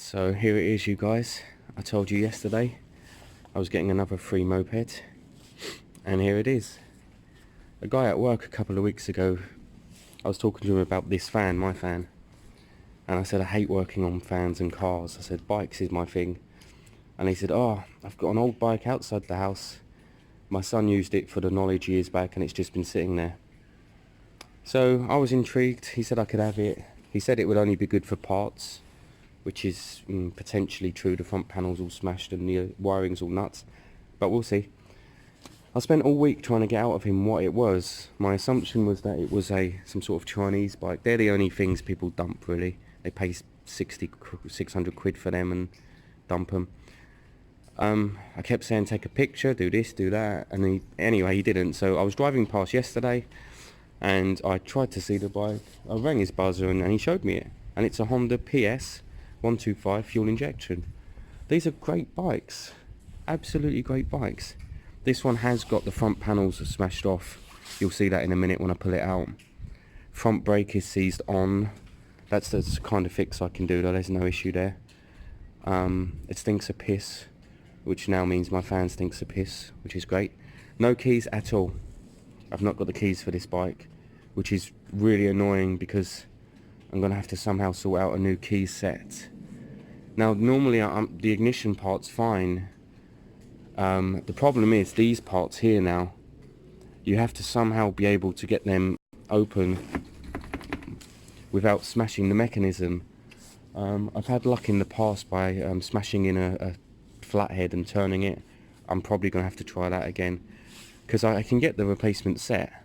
So here it is, you guys. I told you yesterday I was getting another free moped, and here it is. A guy at work a couple of weeks ago, I was talking to him about this fan, my fan, and I said I hate working on fans and cars. I said bikes is my thing, and he said, oh, I've got an old bike outside the house. My son used it for the knowledge years back and it's just been sitting there. So I was intrigued. He said I could have it. He said it would only be good for parts, which is potentially true. The front panel's all smashed and the wiring's all nuts, but we'll see. I spent all week trying to get out of him what it was. My assumption was that it was some sort of Chinese bike. They're the only things people dump, really. They pay 600 quid for them and dump them. I kept saying take a picture, do this, do that, and anyway he didn't. So I was driving past yesterday and I tried to see the bike. I rang his buzzer and he showed me it, and it's a Honda PS 125 fuel injection. These are great bikes, absolutely great bikes. This one has got the front panels smashed off. You'll see that in a minute when I pull it out. Front brake is seized on. That's the kind of fix I can do, though. There's no issue there. It stinks of piss, which now means my fan stinks of piss, which is great. No keys at all. I've not got the keys for this bike, which is really annoying because I'm going to have to somehow sort out a new key set. Now, normally the ignition part's fine. The problem is these parts here now. You have to somehow be able to get them open without smashing the mechanism. I've had luck in the past by smashing in a flathead and turning it. I'm probably going to have to try that again, because I can get the replacement set,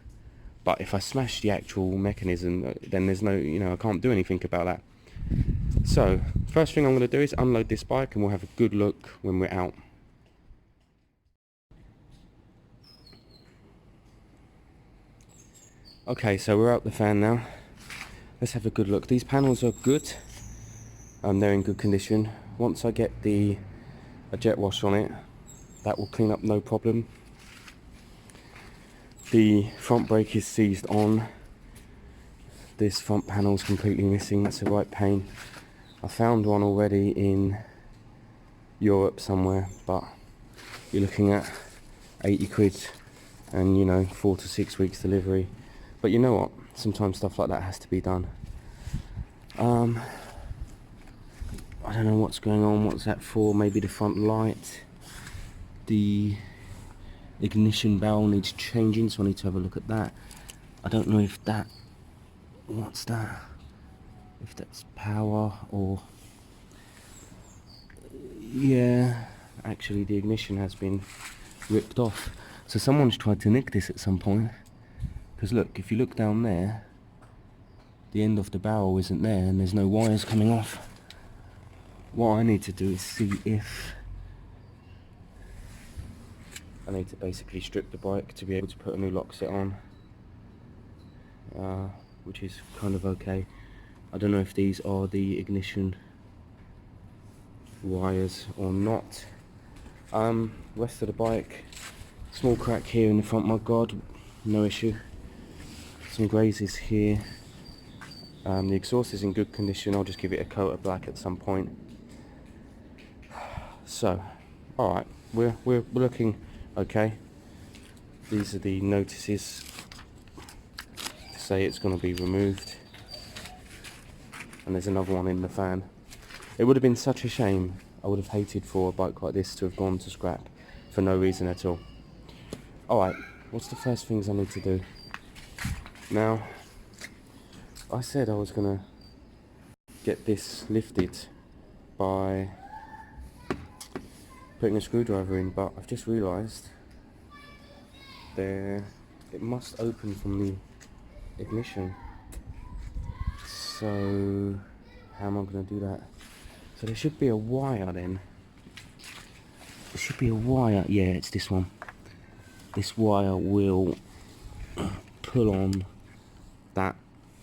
but if I smash the actual mechanism, then there's no, I can't do anything about that. So first thing I'm going to do is unload this bike and we'll have a good look when we're out. Okay, so we're out the fan now. Let's have a good look. These panels are good. They're in good condition. Once I get a jet wash on it, that will clean up no problem. The front brake is seized on. This front panel's completely missing. That's a right pain. I found one already in Europe somewhere, but you're looking at 80 quid and 4 to 6 weeks delivery. But you know what? Sometimes stuff like that has to be done. I don't know what's going on. What's that for? Maybe the front light. The ignition barrel needs changing, so I need to have a look at that. I don't know if that... What's that? If that's power or... Yeah, actually the ignition has been ripped off. So someone's tried to nick this at some point. Because look, if you look down there, the end of the barrel isn't there and there's no wires coming off. What I need to do is see if... I need to basically strip the bike to be able to put a new lock set on. Which is kind of okay. I don't know if these are the ignition wires or not. Rest of the bike, small crack here in the front mudguard, no issue. Some grazes here. The exhaust is in good condition. I'll just give it a coat of black at some point. So, alright, we're looking okay. These are the notices to say it's going to be removed. And there's another one in the fan. It would have been such a shame. I would have hated for a bike like this to have gone to scrap for no reason at all. Alright, what's the first things I need to do? Now, I said I was going to get this lifted by putting a screwdriver in, but I've just realised it must open from the ignition. So how am I going to do that? So there should be a wire then. There should be a wire. Yeah, it's this one. This wire will pull on that.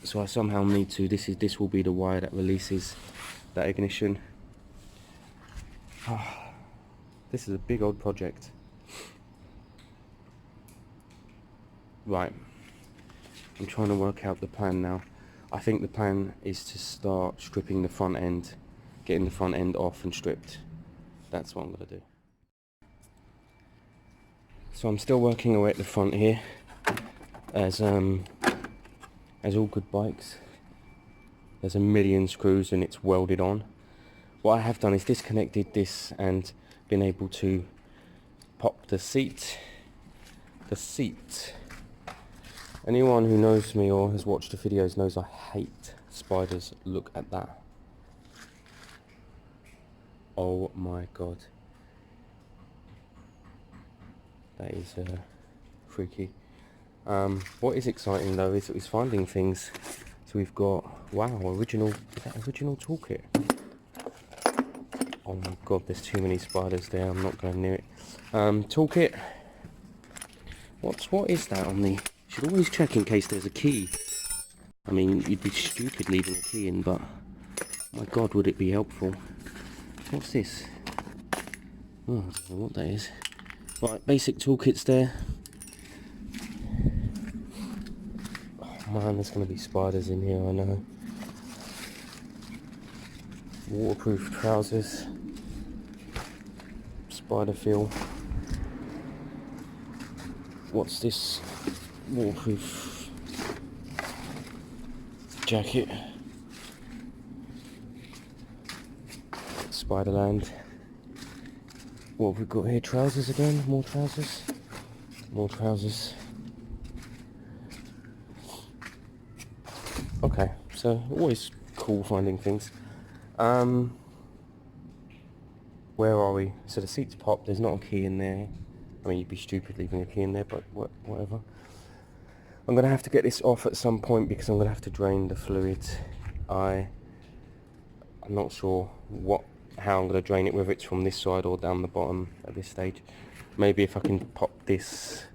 So I somehow need to. This will be the wire that releases that ignition. This is a big old project. Right. I'm trying to work out the plan now. I think the plan is to start stripping the front end getting the front end off and stripped. That's what I'm going to do. So I'm still working away at the front here, as all good bikes. There's a million screws and it's welded on. What I have done is disconnected this and been able to pop the seat. Anyone who knows me or has watched the videos knows I hate spiders. Look at that. Oh my god. That is freaky. What is exciting though is finding things. So we've got, wow, original toolkit. Oh my god, there's too many spiders there, I'm not going near it. Toolkit. What is that on the... Should always check in case there's a key. I mean, you'd be stupid leaving a key in, but my god, would it be helpful. What's this? Oh, I don't know what that is. Right, basic toolkits there. Oh man, there's going to be spiders in here, I know. Waterproof trousers. Spider feel. What's this? Waterproof jacket. Spiderland. What have we got here? Trousers again? More trousers? More trousers. Okay, so always cool finding things. Where are we? So the seat's popped, there's not a key in there. I mean, you'd be stupid leaving a key in there, but whatever. I'm going to have to get this off at some point because I'm going to have to drain the fluid. I'm not sure how I'm going to drain it, whether it's from this side or down the bottom at this stage. Maybe if I can pop this,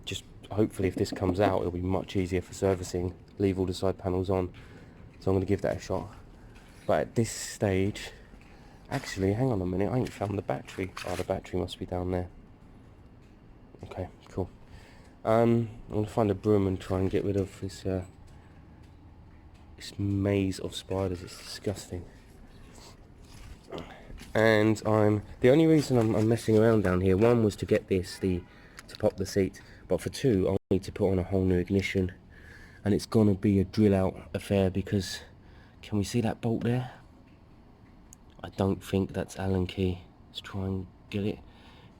just hopefully if this comes out, it'll be much easier for servicing. Leave all the side panels on. So I'm going to give that a shot. But at this stage, actually, hang on a minute, I ain't found the battery. Oh, the battery must be down there. Okay, cool. I'm going to find a broom and try and get rid of this maze of spiders. It's disgusting. And the only reason I'm messing around down here, one was to get this, to pop the seat, but for two, I'll need to put on a whole new ignition, and it's gonna be a drill out affair because, can we see that bolt there? I don't think that's Allen key. Let's try and get it.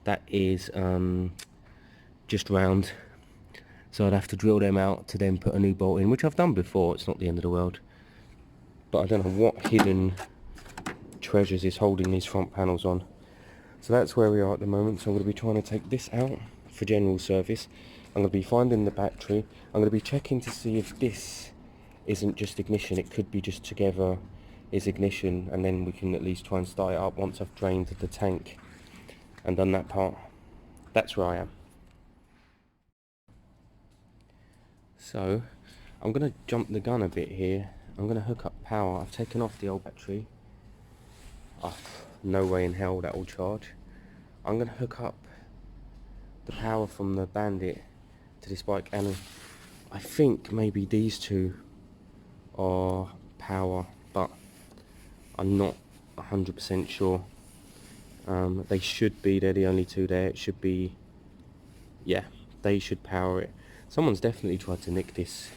That is just round, so I'd have to drill them out to then put a new bolt in, which I've done before. It's not the end of the world, but I don't know what hidden treasures is holding these front panels on. So that's where we are at the moment. So I'm going to be trying to take this out for general service. I'm going to be finding the battery. I'm going to be checking to see if this isn't just ignition. It could be just together is ignition, and then we can at least try and start it up once I've drained the tank and done that part. That's where I am. So I'm going to jump the gun a bit here. I'm going to hook up power. I've taken off the old battery. Oh, no way in hell that will charge. I'm going to hook up the power from the Bandit to this bike, and I think maybe these two are power, but I'm not 100% sure. They should be, they're the only two there. It should be, yeah, they should power it. Someone's definitely tried to nick this.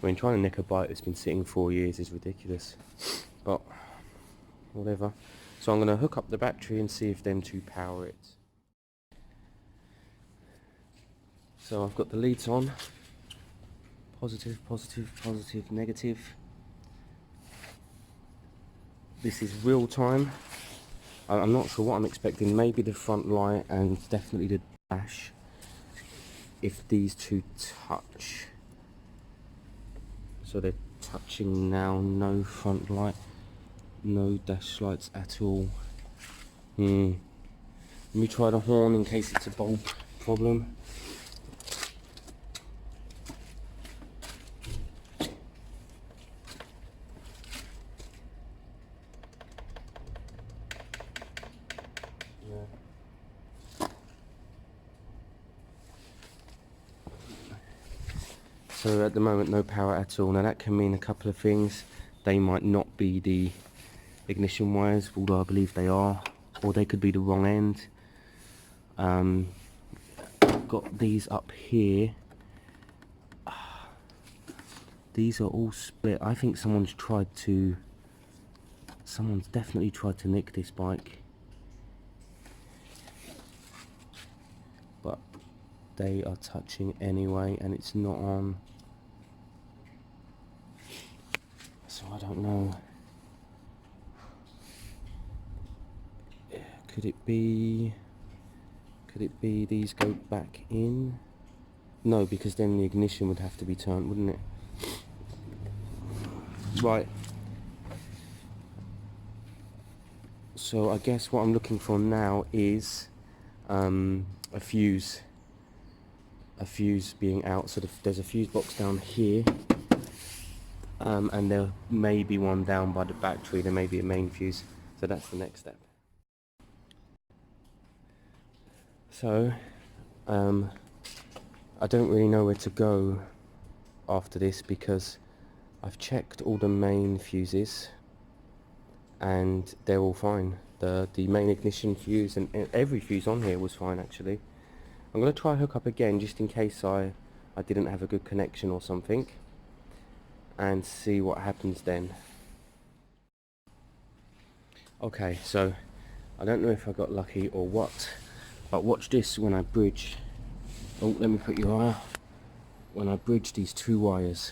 I mean, trying to nick a bike that's been sitting 4 years is ridiculous, but whatever. So I'm going to hook up the battery and see if them two power it. So I've got the leads on. Positive, positive, positive, negative. This is real time. I'm not sure what I'm expecting. Maybe the front light and definitely the dash. If these two touch. So they're touching now. No front light. No dash lights at all. Let me try the horn in case it's a bulb problem. So at the moment no power at all. Now that can mean a couple of things. They might not be the ignition wires, although I believe they are, or they could be the wrong end. Got these up here. These are all split. I think someone's definitely tried to nick this bike, but they are touching anyway, and it's not on, so I don't know. Could it be these go back in? No, because then the ignition would have to be turned, wouldn't it? Right. So I guess what I'm looking for now is a fuse being out. So there's a fuse box down here, and there may be one down by the battery. There may be a main fuse. So that's the next step. So I don't really know where to go after this, because I've checked all the main fuses and they're all fine. The main ignition fuse and every fuse on here was fine actually. I'm going to try hook up again just in case I didn't have a good connection or something, and see what happens then. Okay, so I don't know if I got lucky or what, but watch this when I bridge. Oh, let me put your eye out. When I bridge these two wires.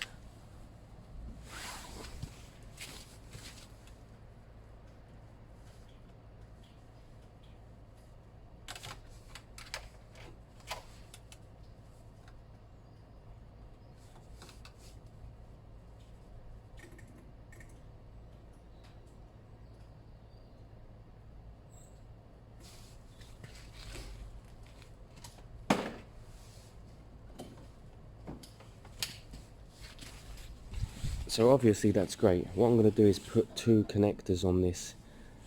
So obviously that's great. What I'm going to do is put two connectors on this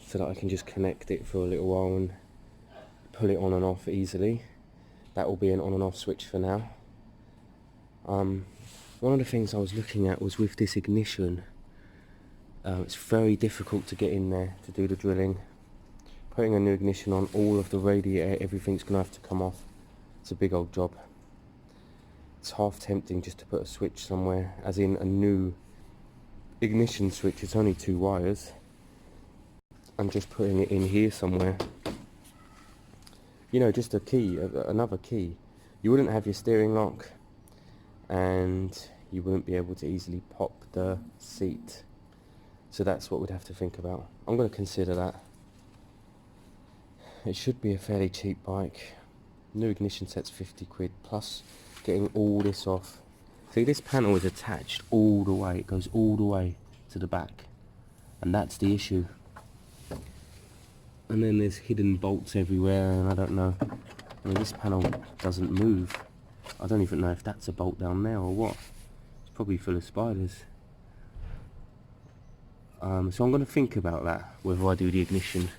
so that I can just connect it for a little while and pull it on and off easily. That will be an on and off switch for now. One of the things I was looking at was with this ignition, it's very difficult to get in there to do the drilling. Putting a new ignition on, all of the radiator, everything's going to have to come off. It's a big old job. It's half tempting just to put a switch somewhere, as in a new ignition switch. It's only two wires. I'm just putting it in here somewhere. You know, just a key, another key. You wouldn't have your steering lock, and you wouldn't be able to easily pop the seat. So that's what we'd have to think about. I'm going to consider that. It should be a fairly cheap bike. New ignition set's 50 quid, plus getting all this off. See, this panel is attached all the way. It goes all the way to the back, and that's the issue. And then there's hidden bolts everywhere, and I don't know. I mean, this panel doesn't move. I don't even know if that's a bolt down there or what. It's probably full of spiders. So I'm going to think about that, whether I do the ignition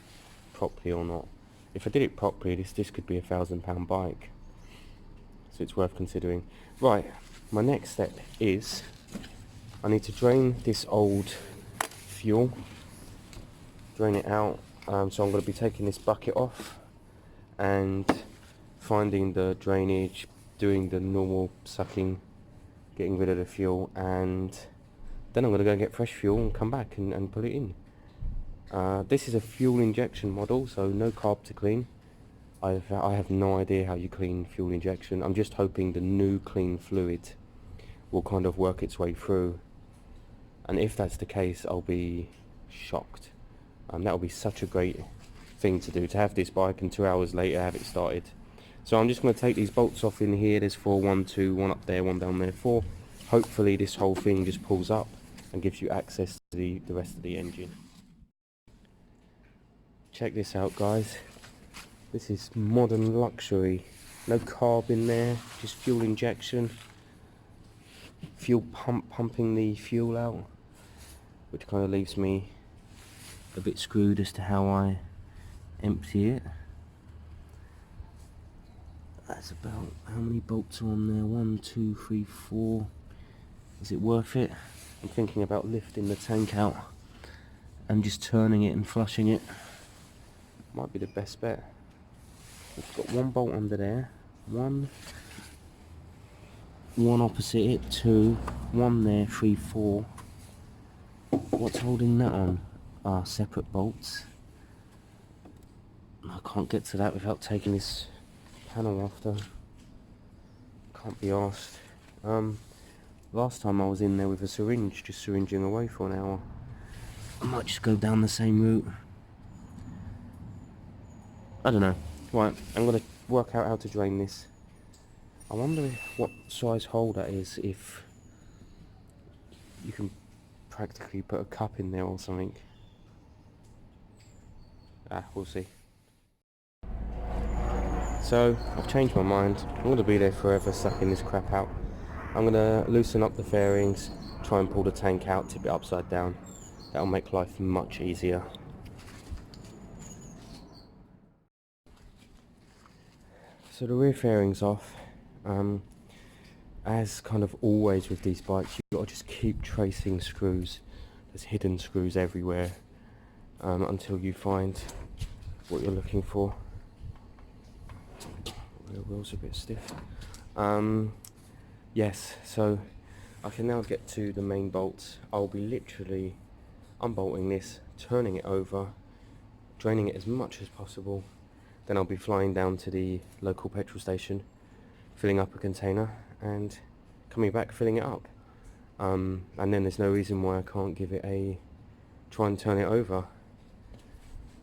properly or not. If I did it properly, this could be £1,000 bike. So it's worth considering. Right, my next step is I need to drain this old fuel. Drain it out. So I'm going to be taking this bucket off and finding the drainage, doing the normal sucking, getting rid of the fuel, and then I'm going to go and get fresh fuel and come back and put it in. This is a fuel injection model, so no carb to clean. I have no idea how you clean fuel injection. I'm just hoping the new clean fluid will kind of work its way through, and if that's the case, I'll be shocked. That'll be such a great thing to do, to have this bike and 2 hours later have it started. So I'm just going to take these bolts off in here. There's 4, 1, 2, 1 up there, 1 down there, 4. Hopefully this whole thing just pulls up and gives you access to the rest of the engine. Check this out, guys. This is modern luxury. No carb in there, just fuel injection. Fuel pump pumping the fuel out, which kind of leaves me a bit screwed as to how I empty it. That's about, how many bolts are on there? 1, 2, 3, 4. Is it worth it? I'm thinking about lifting the tank out and just turning it and flushing it might be the best bet. We've got one bolt under there, one opposite it, two, one there, three, four. What's holding that on? Ah, separate bolts. I can't get to that without taking this panel off though. Can't be arsed. Last time I was in there with a syringe, just syringing away for an hour. I might just go down the same route. I don't know. Right, I'm going to work out how to drain this. I wonder what size hole that is, if you can practically put a cup in there or something. We'll see. So, I've changed my mind. I'm going to be there forever sucking this crap out. I'm going to loosen up the fairings, try and pull the tank out, tip it upside down. That'll make life much easier. So the rear fairing's off. As kind of always with these bikes, you've got to just keep tracing screws. There's hidden screws everywhere until you find what you're looking for. Rear wheel's a bit stiff. Yes, so I can now get to the main bolts. I'll be literally unbolting this, turning it over, draining it as much as possible. Then I'll be flying down to the local petrol station, filling up a container and coming back filling it up. And then there's no reason why I can't give it a try and turn it over.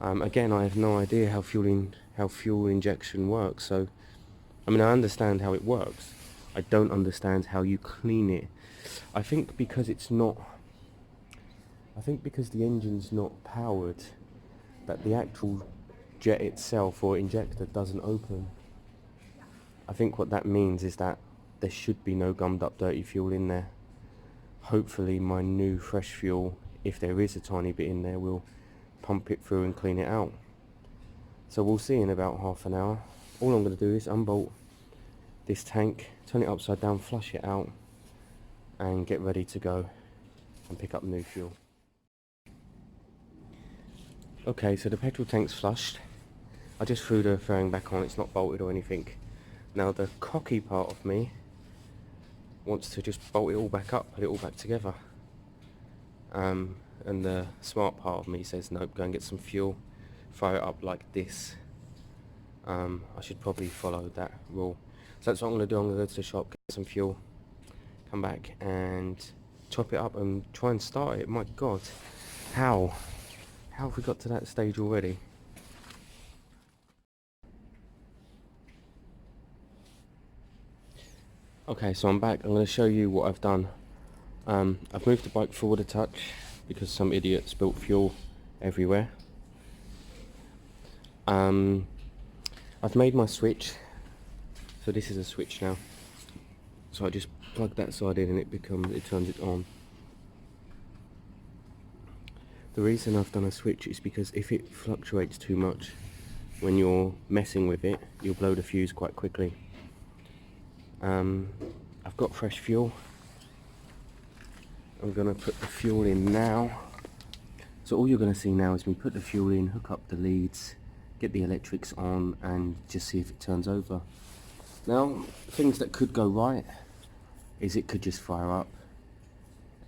Again, I have no idea how fuel injection works, so I mean, I understand how it works. I don't understand how you clean it. I think because the engine's not powered, that the actual jet itself or injector doesn't open. I think what that means is that there should be no gummed up dirty fuel in there. Hopefully my new fresh fuel, if there is a tiny bit in there, will pump it through and clean it out. So we'll see in about half an hour. All I'm going to do is unbolt this tank, turn it upside down, flush it out and get ready to go and pick up new fuel. Okay, so the petrol tank's flushed. I just threw the fairing back on, it's not bolted or anything. Now the cocky part of me wants to just bolt it all back up, put it all back together. And the smart part of me says, nope, go and get some fuel, fire it up like this. I should probably follow that rule. So that's what I'm going to do. I'm going to go to the shop, get some fuel, come back and top it up and try and start it. My God, how have we got to that stage already? Okay, so I'm back. I'm going to show you what I've done. I've moved the bike forward a touch because some idiot spilt fuel everywhere. I've made my switch. So this is a switch now. So I just plug that side in and it turns it on. The reason I've done a switch is because if it fluctuates too much when you're messing with it, you'll blow the fuse quite quickly. I've got fresh fuel. I'm going to put the fuel in now. So all you're going to see now is me put the fuel in, hook up the leads, get the electrics on and just see if it turns over. Now, things that could go right is it could just fire up.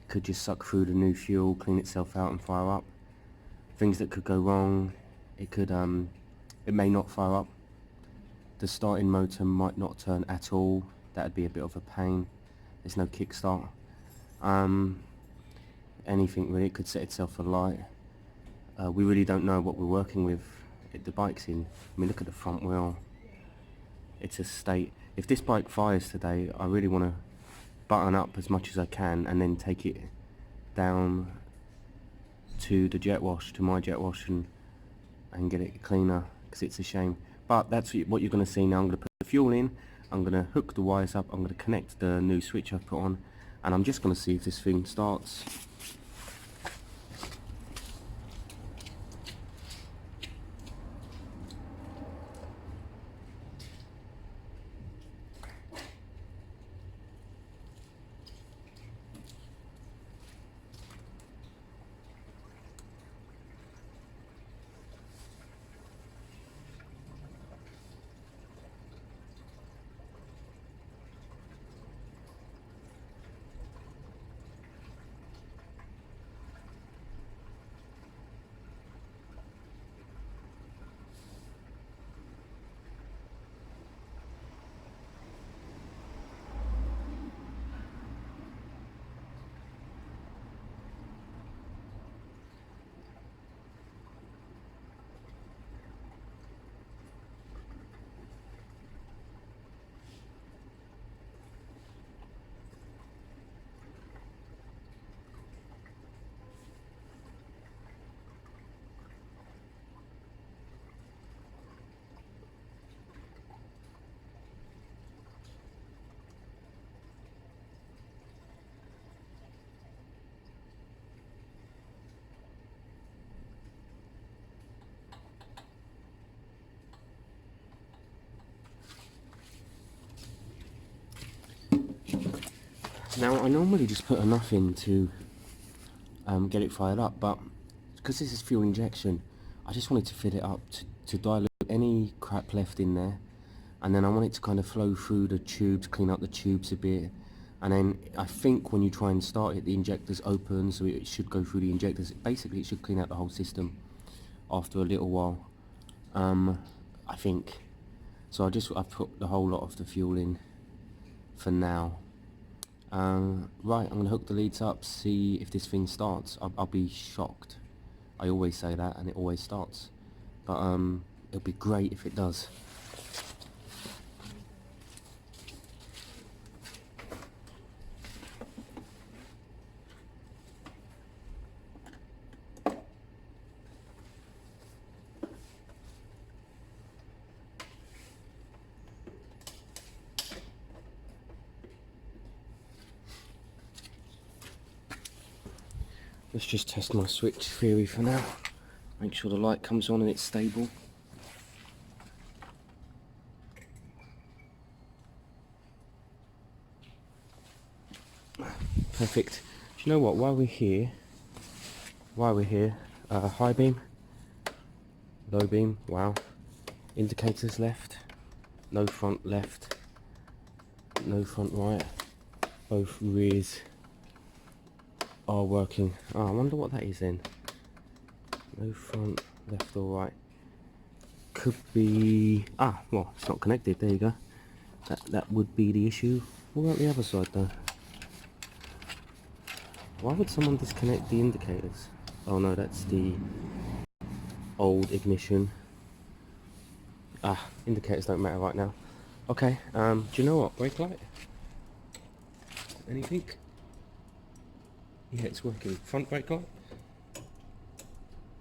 It could just suck through the new fuel, clean itself out and fire up. Things that could go wrong, it may not fire up. The starting motor might not turn at all. That'd be a bit of a pain. There's no kickstart. Anything really, it could set itself alight. We really don't know what we're working with. The bike's in. I mean, look at the front wheel. It's a state. If this bike fires today, I really want to button up as much as I can and then take it down to the jet wash, to my jet wash, and get it cleaner, because it's a shame. But that's what you're going to see now. I'm going to put the fuel in, I'm going to hook the wires up, I'm going to connect the new switch I've put on, and I'm just going to see if this thing starts. Now I normally just put enough in to get it fired up, but because this is fuel injection, I just wanted to fill it up to dilute any crap left in there, and then I want it to kind of flow through the tubes, clean up the tubes a bit, and then I think when you try and start it, the injectors open, so it should go through the injectors. Basically it should clean out the whole system after a little while, I think. So I've put the whole lot of the fuel in for now. Right, I'm going to hook the leads up, see if this thing starts. I'll be shocked. I always say that and it always starts, but it'll be great if it does. Let's just test my switch theory for now. Make sure the light comes on and it's stable. Perfect. Do you know what? While we're here, high beam, low beam, wow. Indicators left, no front left, no front right. Both rears are working. Oh, I wonder what that is then. No front, left or right. Could be... well, it's not connected. There you go. That would be the issue. What about the other side though? Why would someone disconnect the indicators? Oh no, that's the old ignition. Indicators don't matter right now. Okay, do you know what? Brake light? Anything? Yeah, it's working. Front brake light?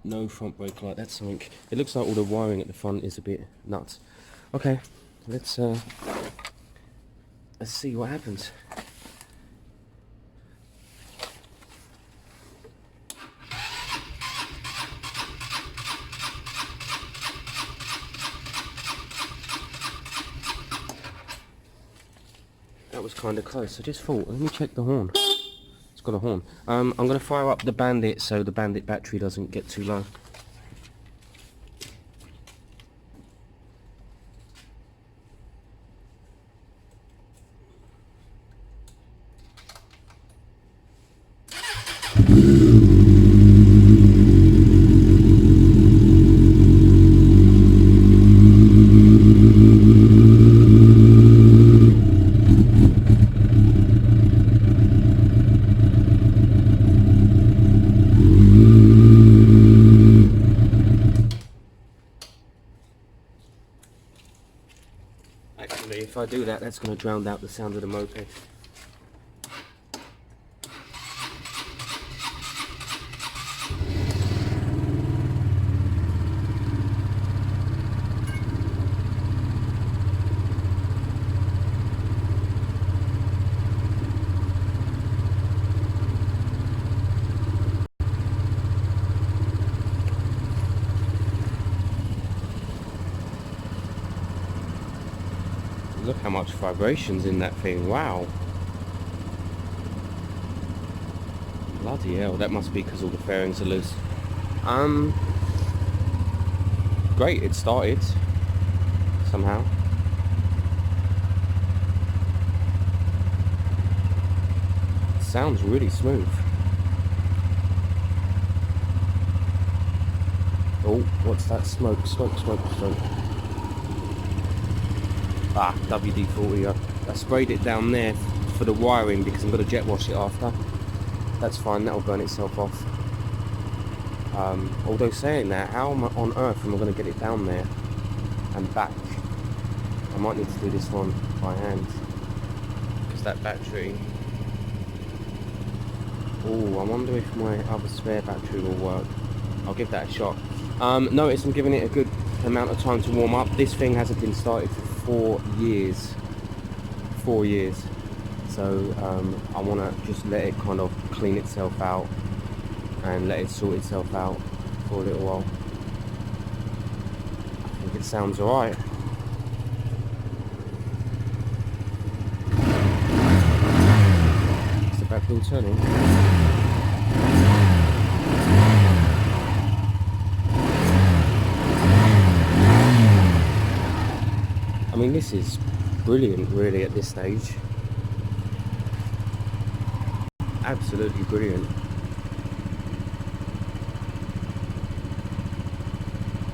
No front brake light, that's something. It looks like all the wiring at the front is a bit nuts. Okay, let's see what happens. That was kind of close. I just thought, let me check the horn. It's got a horn. I'm going to fire up the Bandit so the Bandit battery doesn't get too low. Actually, if I do that, that's going to drown out the sound of the moped. Look how much vibration's in that thing, wow. Bloody hell, that must be because all the fairings are loose. Great, it started somehow. Sounds really smooth. Oh, what's that? Smoke. WD-40. I sprayed it down there for the wiring because I'm going to jet wash it after. That's fine, that'll burn itself off. Although saying that, how on earth am I going to get it down there and back? I might need to do this one by hand because that battery... Oh, I wonder if my other spare battery will work. I'll give that a shot. Notice I'm giving it a good amount of time to warm up. This thing hasn't been started for 4 years. 4 years. So I want to just let it kind of clean itself out and let it sort itself out for a little while. I think it sounds alright. back wheel turning. I mean, this is brilliant really at this stage. Absolutely brilliant.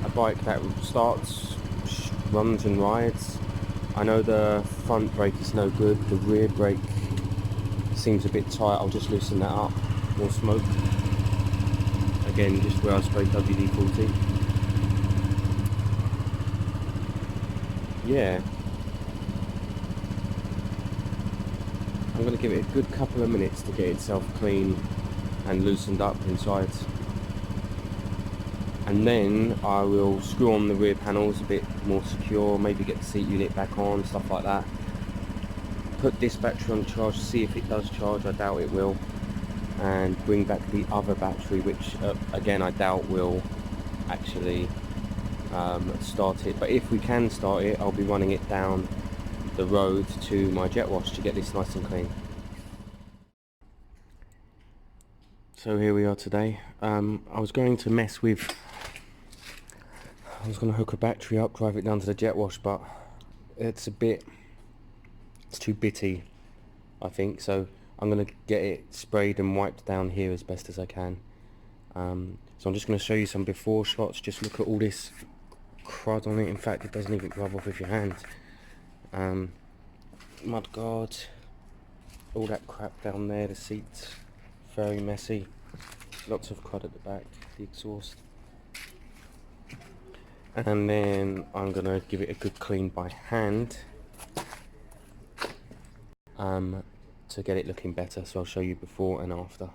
A bike that starts, runs and rides. I know the front brake is no good, the rear brake seems a bit tight. I'll just loosen that up. More smoke. Again, just where I sprayed WD-40. Yeah. I'm going to give it a good couple of minutes to get itself clean and loosened up inside. And then I will screw on the rear panels a bit more secure, maybe get the seat unit back on, stuff like that. Put this battery on charge, see if it does charge, I doubt it will. And bring back the other battery, which again I doubt will actually start it. But if we can start it, I'll be running it down the road to my jet wash to get this nice and clean. So here we are today. I was going to hook a battery up, drive it down to the jet wash, but it's too bitty, I think, so I'm going to get it sprayed and wiped down here as best as I can. So I'm just going to show you some before shots. Just look at all this crud on it. In fact, it doesn't even rub off with your hand. Mud guard, all that crap down there, the seats, very messy, lots of crud at the back, the exhaust. And then I'm going to give it a good clean by hand to get it looking better, so I'll show you before and after.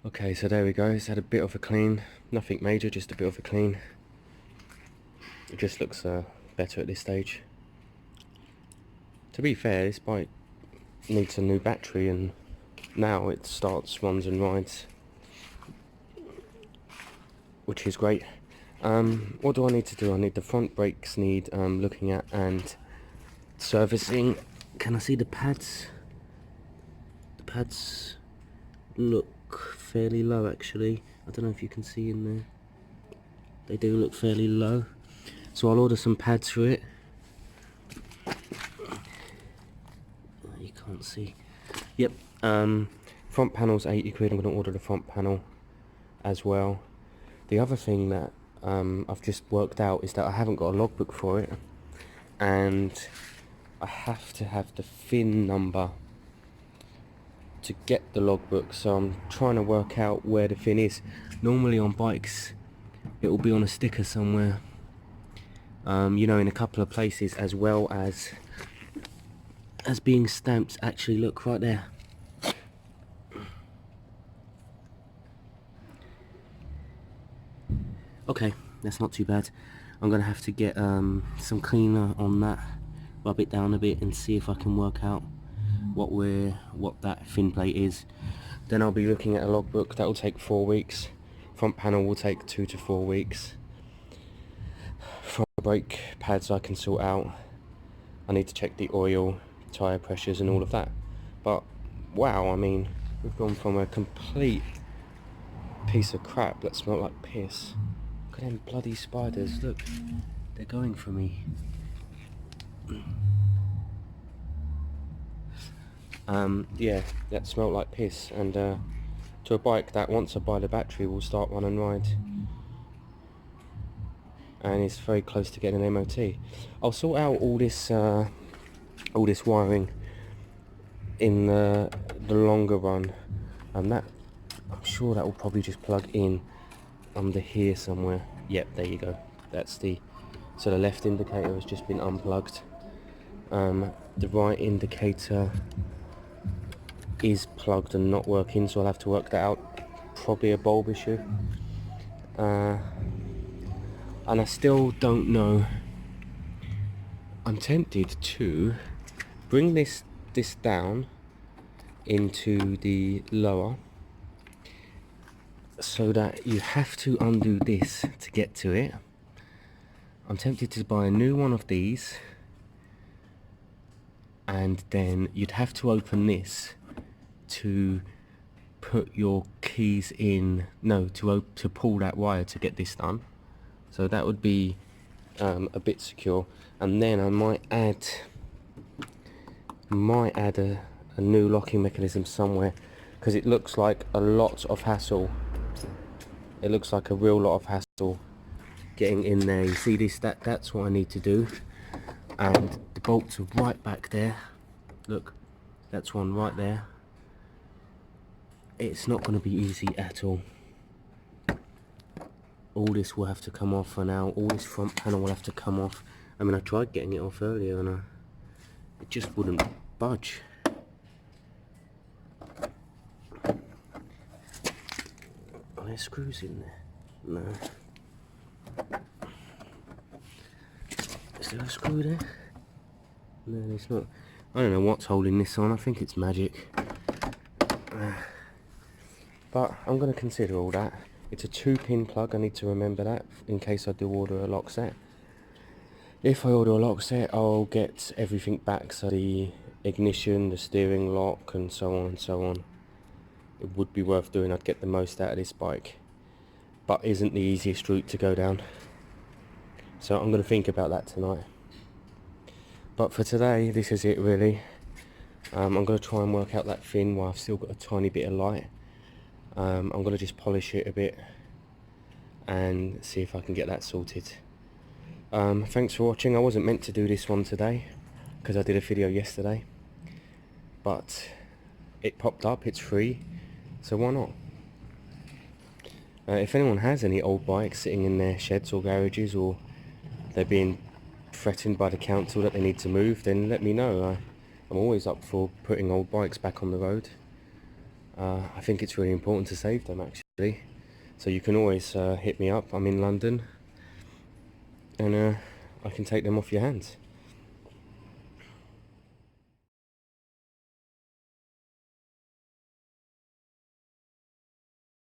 Okay, so there we go, it's had a bit of a clean, nothing major, just a bit of a clean. It just looks better at this stage. To be fair, this bike needs a new battery and now it starts, runs and rides, which is great. What do I need to do? I need the front brakes need looking at and servicing. Can I see the pads? The pads look fairly low actually. I don't know if you can see in there. They do look fairly low. So I'll order some pads for it. You can't see. Yep. Front panel's 80 quid. I'm going to order the front panel as well. The other thing that I've just worked out is that I haven't got a logbook for it, and I have to have the VIN number to get the logbook, so I'm trying to work out where the VIN is. Normally on bikes it will be on a sticker somewhere, you know, in a couple of places, as well as being stamped. Actually, look right there. Okay, that's not too bad. I'm gonna have to get some cleaner on that, rub it down a bit and see if I can work out what that fin plate is. Then I'll be looking at a logbook. That will take 4 weeks. Front panel will take 2 to 4 weeks. Front brake pads I can sort out. I need to check the oil, tyre pressures and all of that. But wow, I mean, we've gone from a complete piece of crap that smelled like piss. Look at them bloody spiders, look, they're going for me. Yeah, that smelled like piss, and to a bike that once I buy the battery will start run and ride, and it's very close to getting an MOT. I'll sort out all this wiring in the longer run, and that I'm sure that will probably just plug in under here somewhere. Yep, there you go. That's so the left indicator has just been unplugged. The right indicator is plugged and not working, so I'll have to work that out. Probably a bulb issue. And I still don't know. I'm tempted to bring this down into the lower, so that you have to undo this to get to it. I'm tempted to buy a new one of these and then you'd have to open this to put your keys in, no, to pull that wire to get this done. So that would be a bit secure. And then I might add a new locking mechanism somewhere, because it looks like a lot of hassle. It looks like a real lot of hassle getting in there. You see this, that's what I need to do. And the bolts are right back there. Look, that's one right there. It's not going to be easy at all. All this will have to come off for now. All this front panel will have to come off. I mean, I tried getting it off earlier and it just wouldn't budge. Are there screws in there? No. Is there a screw there? No, there's not. I don't know what's holding this on. I think it's magic. But I'm going to consider all that. It's a 2-pin plug. I need to remember that in case I do order a lock set. If I order a lock set, I'll get everything back. So the ignition, the steering lock, and so on and so on. It would be worth doing. I'd get the most out of this bike. But isn't the easiest route to go down. So I'm going to think about that tonight. But for today, this is it really. I'm going to try and work out that fin while I've still got a tiny bit of light. I'm going to just polish it a bit and see if I can get that sorted. Thanks for watching. I wasn't meant to do this one today because I did a video yesterday, but it popped up, it's free, so why not? If anyone has any old bikes sitting in their sheds or garages, or they're being threatened by the council that they need to move, then let me know. I'm always up for putting old bikes back on the road. I think it's really important to save them actually, so you can always hit me up. I'm in London and I can take them off your hands.